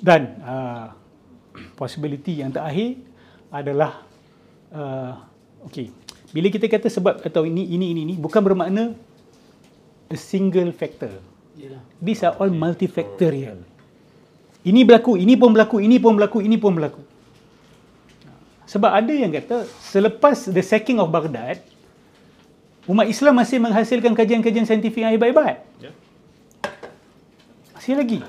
Dan possibility yang terakhir adalah bila kita kata sebab atau ini bukan bermakna a single factor. These are all multifactorial. Ini berlaku, ini pun berlaku, ini pun berlaku, ini pun berlaku. Sebab ada yang kata selepas the sacking of Baghdad, umat Islam masih menghasilkan kajian-kajian saintifik yang hebat-hebat. Masih lagi.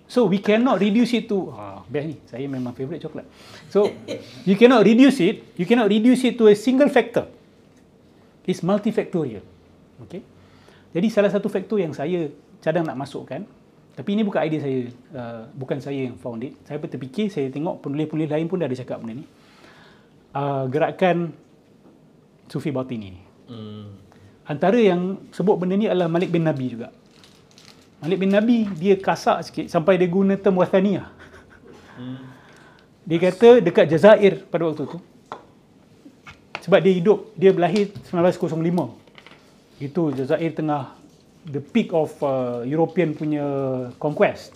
So we cannot reduce it to best ni, saya memang favorite coklat. So you cannot reduce it to a single factor. It's multifactorial. Okay. Jadi salah satu faktor yang saya cadang nak masukkan, tapi ini bukan idea saya, bukan saya yang found it. Saya pun terfikir, saya tengok penulis-penulis lain pun dah ada cakap benda ni. Gerakan Sufi Batini ni. Antara yang sebut benda ni adalah Malik bin Nabi juga. Malik bin Nabi dia kasar sikit sampai dia guna term wathaniyah. Dia kata dekat Jazair pada waktu tu. Sebab dia berlahir 1905. Itu Jazair tengah the peak of European punya conquest.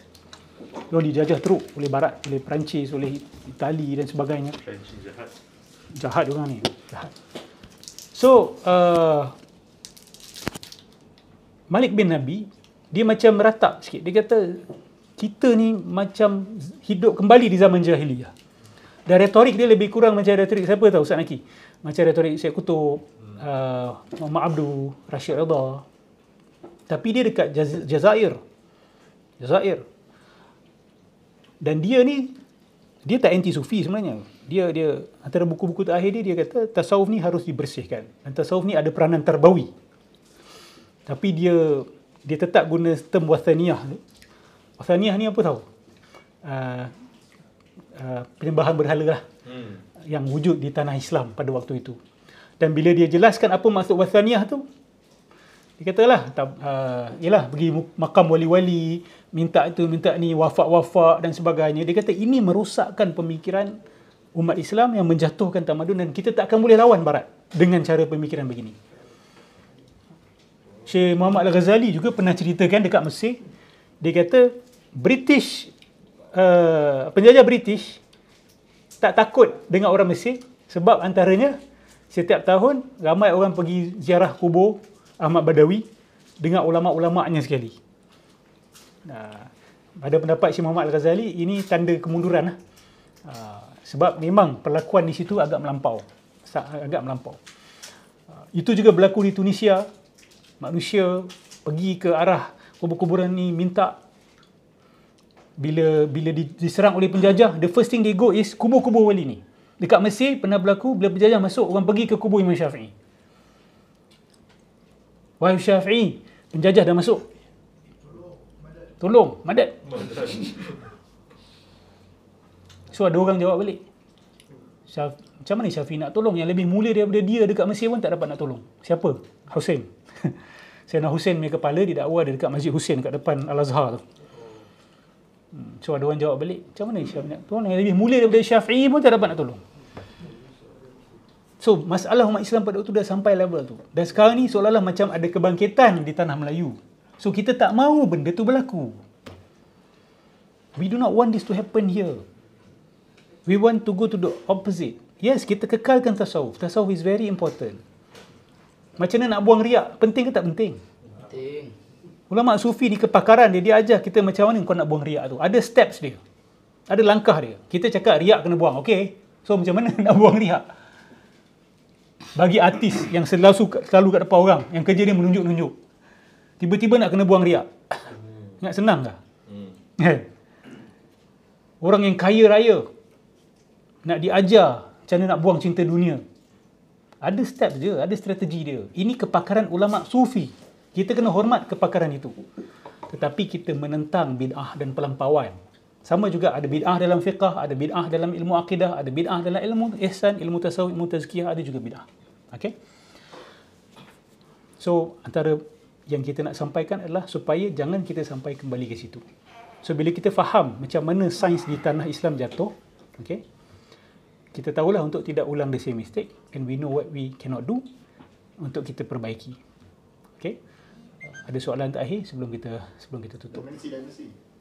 Dia dijajah teruk oleh Barat, oleh Perancis, oleh Itali dan sebagainya. Perancis jahat. Jahat orang ni, jahat. So Malik bin Nabi dia macam meratap sikit. Dia kata kita ni macam hidup kembali di zaman jahiliyah. Dan retorik dia lebih kurang macam retorik siapa tahu Ustaz Naki? Macam retorik Syed Qutub, Muhammad Abdu, Rashid Ridha. Tapi dia dekat Jazair. Dan dia ni dia tak anti sufi sebenarnya. Dia antara buku-buku terakhir dia kata tasawuf ni harus dibersihkan. Dan tasawuf ni ada peranan tarbawi. Tapi dia tetap guna term wathaniyah. Wathaniyah ni apa tahu? Penyembahan berhala lah. Yang wujud di tanah Islam pada waktu itu. Dan bila dia jelaskan apa maksud wathaniyah tu, dia katalah yalah pergi makam wali-wali, minta itu, minta ni, wafak-wafak dan sebagainya. Dia kata ini merosakkan pemikiran umat Islam yang menjatuhkan tamadun dan kita tak akan boleh lawan Barat dengan cara pemikiran begini. Syekh Muhammad Al-Ghazali juga pernah ceritakan dekat Mesir. Dia kata British, penjajah British tak takut dengan orang Mesir sebab antaranya setiap tahun ramai orang pergi ziarah kubur Ahmad Badawi dengan ulama'-ulama'nya sekali. Pada pendapat Syekh Muhammad Al-Ghazali, ini tanda kemunduran. Sebab memang perlakuan di situ agak melampau. Itu juga berlaku di Tunisia. Manusia pergi ke arah kubur-kuburan ni minta bila diserang oleh penjajah, the first thing they go is kubur-kubur wali ni. Dekat Mesir pernah berlaku bila penjajah masuk, orang pergi ke kubur Imam Syafi'i. Wahai Syafi'i, penjajah dah masuk. Tolong, madad. So ada orang jawab balik. Macam mana Syafi'i nak tolong? Yang lebih mulia daripada dia dekat Mesir pun tak dapat nak tolong. Siapa? Hussein. Sayyidina Hussein punya kepala didakwa ada dekat Masjid Hussein kat depan Al-Azhar tu. So ada orang jawab balik, macam mana Syafi'i nak tolong? Yang lebih mulia daripada Syafi'i pun tak dapat nak tolong. So masalah umat Islam pada waktu dah sampai level tu. Dan sekarang ni seolah-olah macam ada kebangkitan di tanah Melayu. So kita tak mahu benda tu berlaku. We do not want this to happen here. We want to go to the opposite. Yes, kita kekalkan tasawuf. Tasawuf is very important. Macam mana nak buang riak? Penting ke tak penting? Penting. Ulama sufi ni kepakaran dia ajar kita macam mana kau nak buang riak tu. Ada steps dia. Ada langkah dia. Kita cakap riak kena buang. Okay. So macam mana nak buang riak? Bagi artis yang selalu kat depan orang, yang kerja dia menunjuk-nunjuk. Tiba-tiba nak kena buang riak. Ingat senang ke? Orang yang kaya raya nak diajar macam mana nak buang cinta dunia. Ada steps dia, ada strategi dia. Ini kepakaran ulama sufi. Kita kena hormat kepakaran itu. Tetapi kita menentang bid'ah dan pelampauan. Sama juga ada bid'ah dalam fiqah, ada bid'ah dalam ilmu akidah, ada bid'ah dalam ilmu ihsan, ilmu tasawuf, ilmu tazkiyah, ada juga bid'ah. Okay? So, antara yang kita nak sampaikan adalah supaya jangan kita sampai kembali ke situ. So, bila kita faham macam mana sains di tanah Islam jatuh, okay, kita tahulah untuk tidak ulang the same mistake and we know what we cannot do untuk kita perbaiki. Okay? Ada soalan terakhir sebelum kita tutup. Dimensi.